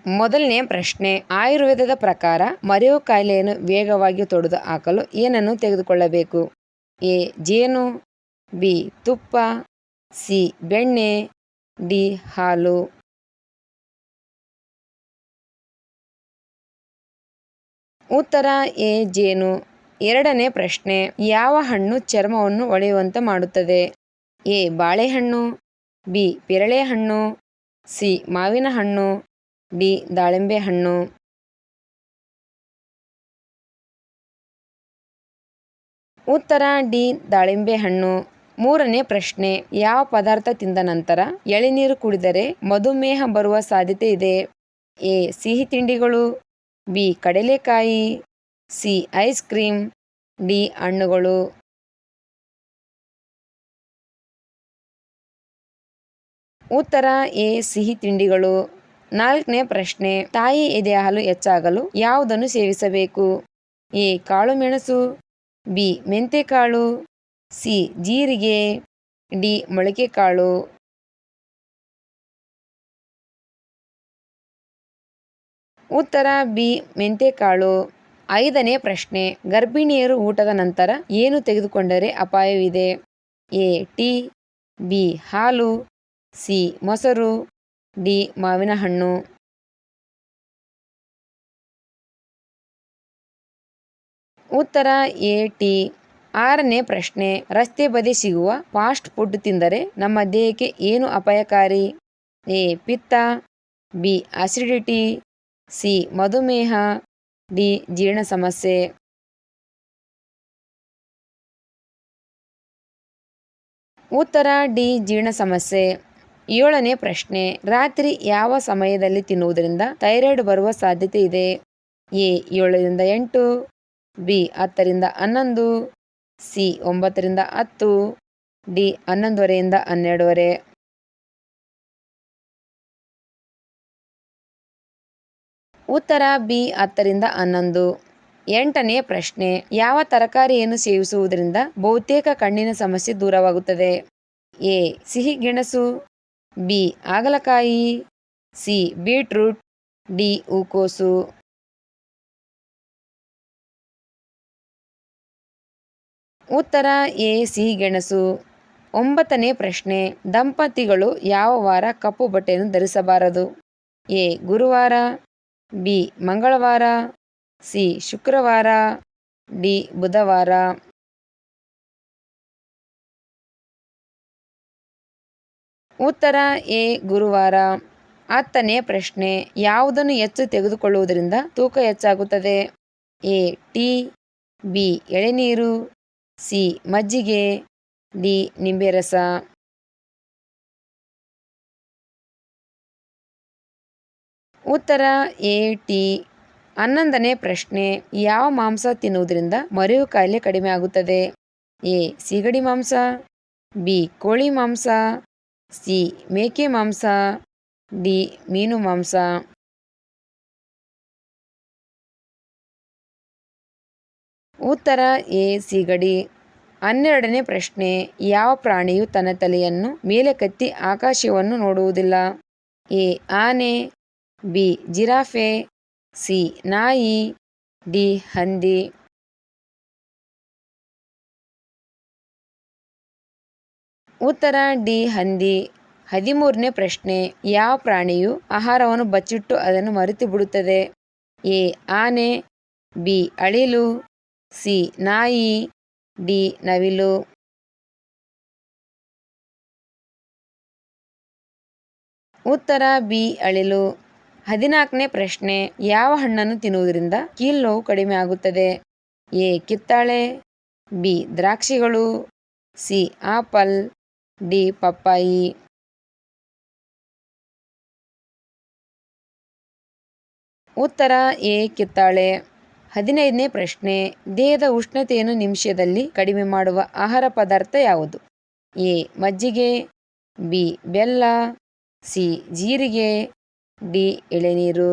ಮೊದಲನೇ ಪ್ರಶ್ನೆ, ಆಯುರ್ವೇದದ ಪ್ರಕಾರ ಮರೆಯುವ ಕಾಯಿಲೆಯನ್ನು ವೇಗವಾಗಿ ತೊಡೆದು ಹಾಕಲು ಏನನ್ನು ತೆಗೆದುಕೊಳ್ಳಬೇಕು? ಎ. ಜೇನು, ಬಿ. ತುಪ್ಪ, ಸಿ. ಬೆಣ್ಣೆ, ಡಿ. ಹಾಲು. ಉತ್ತರ ಎ. ಜೇನು. ಎರಡನೇ ಪ್ರಶ್ನೆ, ಯಾವ ಹಣ್ಣು ಚರ್ಮವನ್ನು ಹೊಳೆಯುವಂತೆ ಮಾಡುತ್ತದೆ? ಎ. ಬಾಳೆಹಣ್ಣು, ಬಿ. ಪೇರಳೆ ಹಣ್ಣು, ಸಿ. ಮಾವಿನ ಹಣ್ಣು, ಡಿ. ದಾಳಿಂಬೆ ಹಣ್ಣು. ಉತ್ತರ ಡಿ. ದಾಳಿಂಬೆ ಹಣ್ಣು. ಮೂರನೇ ಪ್ರಶ್ನೆ, ಯಾವ ಪದಾರ್ಥ ತಿಂದ ನಂತರ ಎಳೆನೀರು ಕುಡಿದರೆ ಮಧುಮೇಹ ಬರುವ ಸಾಧ್ಯತೆ ಇದೆ? ಎ. ಸಿಹಿ ತಿಂಡಿಗಳು, ಬಿ. ಕಡಲೆಕಾಯಿ, ಸಿ. Ice cream, D. ಹಣ್ಣುಗಳು. ಉತ್ತರ ಎ. ಸಿಹಿ ತಿಂಡಿಗಳು. ನಾಲ್ಕನೇ ಪ್ರಶ್ನೆ, ತಾಯಿ ಎದೆ ಹಾಲು ಹೆಚ್ಚಾಗಲು ಯಾವುದನ್ನು ಸೇವಿಸಬೇಕು? ಎ. ಕಾಳುಮೆಣಸು, ಬಿ. ಮೆಂತೆಕಾಳು, ಸಿ. ಜೀರಿಗೆ, ಡಿ. ಮೊಳಕೆ ಕಾಳು. ಉತ್ತರ ಬಿ. ಮೆಂತೆಕಾಳು. ಐದನೇ ಪ್ರಶ್ನೆ, ಗರ್ಭಿಣಿಯರು ಊಟದ ನಂತರ ಏನು ತೆಗೆದುಕೊಂಡರೆ ಅಪಾಯವಿದೆ? ಎ. Tea, B. ಹಾಲು, ಸಿ. ಮೊಸರು, ಡಿ. ಮಾವಿನ ಹಣ್ಣು. ಉತ್ತರ ಎ. ಟೀ. ಆರನೇ ಪ್ರಶ್ನೆ, ರಸ್ತೆ ಬದಿ ಸಿಗುವ ಫಾಸ್ಟ್ ಫುಡ್ ತಿಂದರೆ ನಮ್ಮ ದೇಹಕ್ಕೆ ಏನು ಅಪಾಯಕಾರಿ? ಎ. ಪಿತ್ತ, ಬಿ. Acidity, C. ಮಧುಮೇಹ, ಡಿ. ಜೀರ್ಣ ಸಮಸ್ಯೆ. ಉತ್ತರ ಡಿ. ಜೀರ್ಣ ಸಮಸ್ಯೆ. ಏಳನೇ ಪ್ರಶ್ನೆ, ರಾತ್ರಿ ಯಾವ ಸಮಯದಲ್ಲಿ ತಿನ್ನುವುದರಿಂದ ಥೈರಾಯ್ಡ್ ಬರುವ ಸಾಧ್ಯತೆ ಇದೆ? ಎ. 7 ರಿಂದ 8, ಬಿ. 10 ರಿಂದ 11, ಸಿ. 9 ರಿಂದ 10, ಡಿ. 11:30 ರಿಂದ 12:30. ಉತ್ತರ ಬಿ. 10 ರಿಂದ 11. ಎಂಟನೇ ಪ್ರಶ್ನೆ, ಯಾವ ತರಕಾರಿಯನ್ನು ಸೇವಿಸುವುದರಿಂದ ಬಹುತೇಕ ಕಣ್ಣಿನ ಸಮಸ್ಯೆ ದೂರವಾಗುತ್ತದೆ? ಎ. ಸಿಹಿಗೆಣಸು, ಬಿ. ಹಾಗಲಕಾಯಿ, ಸಿ. Beetroot, D. ಹೂಕೋಸು. ಉತ್ತರ ಎ. ಸಿಹಿಗೆಣಸು. ಒಂಬತ್ತನೇ ಪ್ರಶ್ನೆ, ದಂಪತಿಗಳು ಯಾವ ವಾರ ಕಪ್ಪು ಬಟ್ಟೆಯನ್ನು ಧರಿಸಬಾರದು? ಎ. ಗುರುವಾರ, ಬಿ. ಮಂಗಳವಾರ, ಸಿ. ಶುಕ್ರವಾರ, ಡಿ. ಬುಧವಾರ. ಉತ್ತರ ಎ. ಗುರುವಾರ. ಹತ್ತನೇ ಪ್ರಶ್ನೆ, ಯಾವುದನ್ನು ಹೆಚ್ಚು ತೆಗೆದುಕೊಳ್ಳುವುದರಿಂದ ತೂಕ ಹೆಚ್ಚಾಗುತ್ತದೆ? ಎ. Tea, B. ಎಳೆನೀರು, ಸಿ. ಮಜ್ಜಿಗೆ, ಡಿ. ನಿಂಬೆ ರಸ. ಉತ್ತರ ಎ. ಟೀ. 11ನೇ ಪ್ರಶ್ನೆ, ಯಾವ ಮಾಂಸ ತಿನ್ನುವುದರಿಂದ ಮರೆಯುವ ಕಾಯಿಲೆ ಕಡಿಮೆ ಆಗುತ್ತದೆ? ಎ. ಸೀಗಡಿ ಮಾಂಸ, ಬಿ. ಕೋಳಿ ಮಾಂಸ, ಸಿ. ಮೇಕೆ ಮಾಂಸ, ಡಿ. ಮೀನು ಮಾಂಸ. ಉತ್ತರ ಎ. ಸೀಗಡಿ. 12ನೇ ಪ್ರಶ್ನೆ, ಯಾವ ಪ್ರಾಣಿಯು ತನ್ನ ತಲೆಯನ್ನು ಮೇಲಕ್ಕೆತ್ತಿ ಆಕಾಶವನ್ನು ನೋಡುವುದಿಲ್ಲ? ಎ. ಆನೆ, ಬಿ. Giraffe, C. ನಾಯಿ, ಡಿ. ಹಂದಿ. ಉತ್ತರ ಡಿ. ಹಂದಿ. 13ನೇ ಪ್ರಶ್ನೆ, ಯಾವ ಪ್ರಾಣಿಯು ಆಹಾರವನ್ನು ಬಚ್ಚಿಟ್ಟು ಅದನ್ನು ಮರೆತು ಬಿಡುತ್ತದೆ? ಎ. ಆನೆ, ಬಿ. ಅಳಿಲು, ಸಿ. ನಾಯಿ, ಡಿ. ನವಿಲು. ಉತ್ತರ ಬಿ. ಅಳಿಲು. 14ನೇ ಪ್ರಶ್ನೆ, ಯಾವ ಹಣ್ಣನ್ನು ತಿನ್ನುವುದರಿಂದ ಕೀಲ್ನೋವು ಕಡಿಮೆ ಆಗುತ್ತದೆ? ಎ. ಕಿತ್ತಳೆ, ಬಿ. ದ್ರಾಕ್ಷಿಗಳು, ಸಿ. Apple, D. ಪಪ್ಪಾಯಿ. ಉತ್ತರ ಎ. ಕಿತ್ತಳೆ. 15ನೇ ಪ್ರಶ್ನೆ, ದೇಹದ ಉಷ್ಣತೆಯನ್ನು ನಿಮಿಷದಲ್ಲಿ ಕಡಿಮೆ ಮಾಡುವ ಆಹಾರ ಪದಾರ್ಥ ಯಾವುದು? ಎ. ಮಜ್ಜಿಗೆ, ಬಿ. ಬೆಲ್ಲ, ಸಿ. ಜೀರಿಗೆ, ಡಿ. ಎಳೆನೀರು.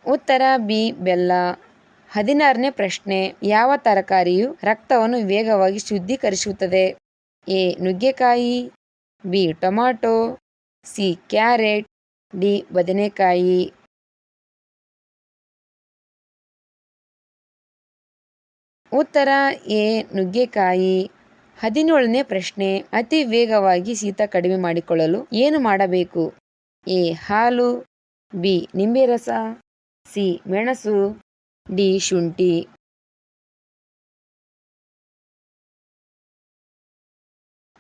ಉತ್ತರ ಬಿ. ಬೆಲ್ಲ. 16ನೇ ಪ್ರಶ್ನೆ, ಯಾವ ತರಕಾರಿಯು ರಕ್ತವನ್ನು ವೇಗವಾಗಿ ಶುದ್ಧೀಕರಿಸುತ್ತದೆ? ಎ. ನುಗ್ಗೆಕಾಯಿ, B tomato, C carrot, D ಬದನೆಕಾಯಿ. ಉತ್ತರ ಎ ನುಗ್ಗೆಕಾಯಿ. 17ನೇ ಪ್ರಶ್ನೆ, ಅತಿ ವೇಗವಾಗಿ ಶೀತ ಕಡಿಮೆ ಮಾಡಿಕೊಳ್ಳಲು ಏನು ಮಾಡಬೇಕು? ಎ ಹಾಲು, ಬಿ ನಿಂಬೆ ರಸ, ಸಿ ಮೆಣಸು, ಡಿ ಶುಂಠಿ.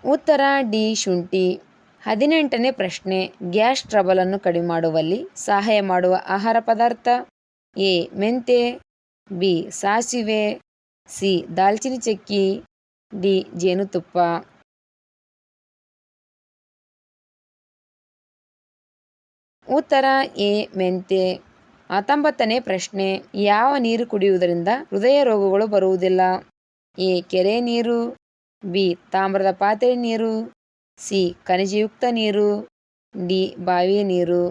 ಉತ್ತರ ಡಿ ಶುಂಠಿ. 18ನೇ ಪ್ರಶ್ನೆ, ಗ್ಯಾಸ್ ಟ್ರಬಲ್ ಅನ್ನು ಕಡಿಮೆ ಮಾಡುವಲ್ಲಿ ಸಹಾಯ ಮಾಡುವ ಆಹಾರ ಪದಾರ್ಥ? ಎ ಮೆಂತೆ, ಬಿ ಸಾಸಿವೆ, ಸಿ ದಾಲ್ಚಿನ್ನಿ ಚಕ್ಕಿ, ಡಿ ಜೇನುತುಪ್ಪ. ಉತ್ತರ ಎ ಮೆಂತೆ. 19ನೇ ಪ್ರಶ್ನೆ, ಯಾವ ನೀರು ಕುಡಿಯುವುದರಿಂದ ಹೃದಯ ರೋಗಗಳು ಬರುವುದಿಲ್ಲ? ಎ ಕೆರೆ ನೀರು, ಬಿ ತಾಮ್ರದ ಪಾತ್ರೆ ನೀರು, ಸಿ ಖನಿಜಯುಕ್ತ ನೀರು, ಡಿ ಬಾವಿಯ ನೀರು.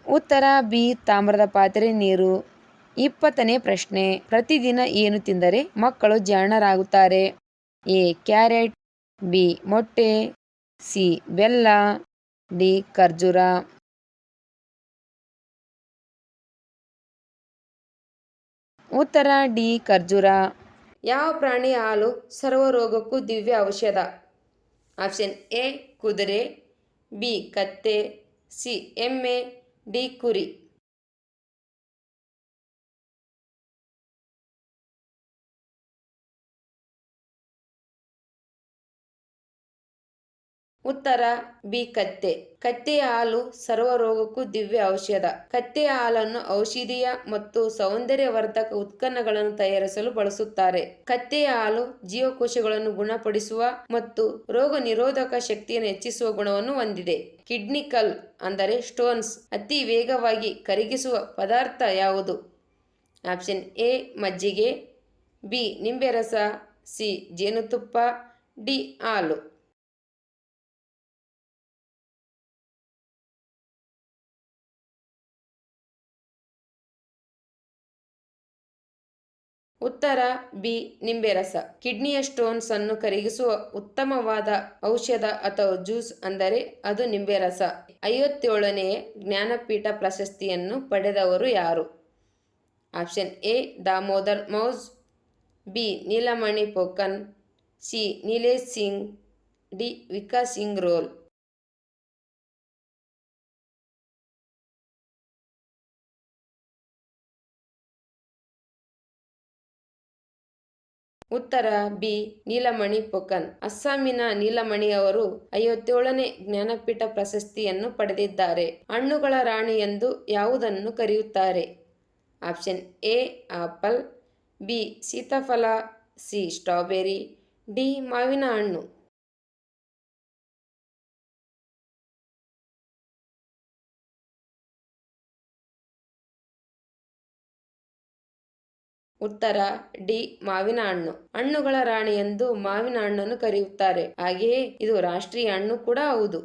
ಉತ್ತರ ಬಿ ತಾಮ್ರದ ಪಾತ್ರೆ ನೀರು. 20ನೇ ಪ್ರಶ್ನೆ, ಪ್ರತಿದಿನ ಏನು ತಿಂದರೆ ಮಕ್ಕಳು ಜಾಣರಾಗುತ್ತಾರೆ? ಎ ಕ್ಯಾರೆಟ್, ಬಿ ಮೊಟ್ಟೆ, ಸಿ ಬೆಲ್ಲ, ಡಿ ಖರ್ಜೂರ. ಉತ್ತರ ಡಿ ಖರ್ಜೂರ. ಯಾವ ಪ್ರಾಣಿಯ ಹಾಲು ಸರ್ವರೋಗಕ್ಕೂ ದಿವ್ಯ ಔಷಧ? ಆಪ್ಷನ್ ಎ ಕುದುರೆ, ಬಿ ಕತ್ತೆ, ಸಿ ಎಮ್ಮೆ, ಡಿ ಕುರಿ. ಉತ್ತರ ಬಿ ಕತ್ತೆ. ಕತ್ತೆಯ ಹಾಲು ಸರ್ವರೋಗಕ್ಕೂ ದಿವ್ಯ ಔಷಧ. ಕತ್ತೆಯ ಹಾಲನ್ನು ಔಷಧೀಯ ಮತ್ತು ಸೌಂದರ್ಯವರ್ಧಕ ಉತ್ಪನ್ನಗಳನ್ನು ತಯಾರಿಸಲು ಬಳಸುತ್ತಾರೆ. ಕತ್ತೆಯ ಹಾಲು ಜೀವಕೋಶಗಳನ್ನು ಗುಣಪಡಿಸುವ ಮತ್ತು ರೋಗ ನಿರೋಧಕ ಶಕ್ತಿಯನ್ನು ಹೆಚ್ಚಿಸುವ ಗುಣವನ್ನು ಹೊಂದಿದೆ. ಕಿಡ್ನಿ ಕಲ್ ಅಂದರೆ ಸ್ಟೋನ್ಸ್ ಅತಿ ವೇಗವಾಗಿ ಕರಗಿಸುವ ಪದಾರ್ಥ ಯಾವುದು? ಆಪ್ಷನ್ ಎ ಮಜ್ಜಿಗೆ, ಬಿ ನಿಂಬೆ ರಸ, ಸಿ ಜೇನುತುಪ್ಪ, ಡಿ ಹಾಲು. ಉತ್ತರ ಬಿ ನಿಂಬೆ ರಸ. ಕಿಡ್ನಿಯ ಸ್ಟೋನ್ಸ್ ಅನ್ನು ಕರಗಿಸುವ ಉತ್ತಮವಾದ ಔಷಧ ಅಥವಾ ಜ್ಯೂಸ್ ಅಂದರೆ ಅದು ನಿಂಬೆ ರಸ. 57ನೇ ಜ್ಞಾನಪೀಠ ಪ್ರಶಸ್ತಿಯನ್ನು ಪಡೆದವರು ಯಾರು? Option A Damodar Mauzo, B Nilmani Phookan, C Nilesh Singh, D Vikas Singh Rol. ಉತ್ತರ ಬಿ ನೀಲಮಣಿ ಪೊಕನ್. ಅಸ್ಸಾಮಿನ ನೀಲಮಣಿ ಅವರು 57ನೇ ಜ್ಞಾನಪೀಠ ಪ್ರಶಸ್ತಿಯನ್ನು ಪಡೆದಿದ್ದಾರೆ. ಹಣ್ಣುಗಳ ರಾಣಿ ಎಂದು ಯಾವುದನ್ನು ಕರೆಯುತ್ತಾರೆ? ಆಪ್ಷನ್ ಎ ಆಪಲ್, ಬಿ ಸೀತಾಫಲ, ಸಿ ಸ್ಟ್ರಾಬೆರಿ, ಡಿ ಮಾವಿನ ಹಣ್ಣು. ಉತ್ತರ ಡಿ ಮಾವಿನ ಹಣ್ಣು. ಹಣ್ಣುಗಳ ರಾಣಿ ಎಂದು ಮಾವಿನ ಹಣ್ಣನ್ನು ಕರೆಯುತ್ತಾರೆ. ಹಾಗೆಯೇ ಇದು ರಾಷ್ಟ್ರೀಯ ಹಣ್ಣು ಕೂಡ ಹೌದು.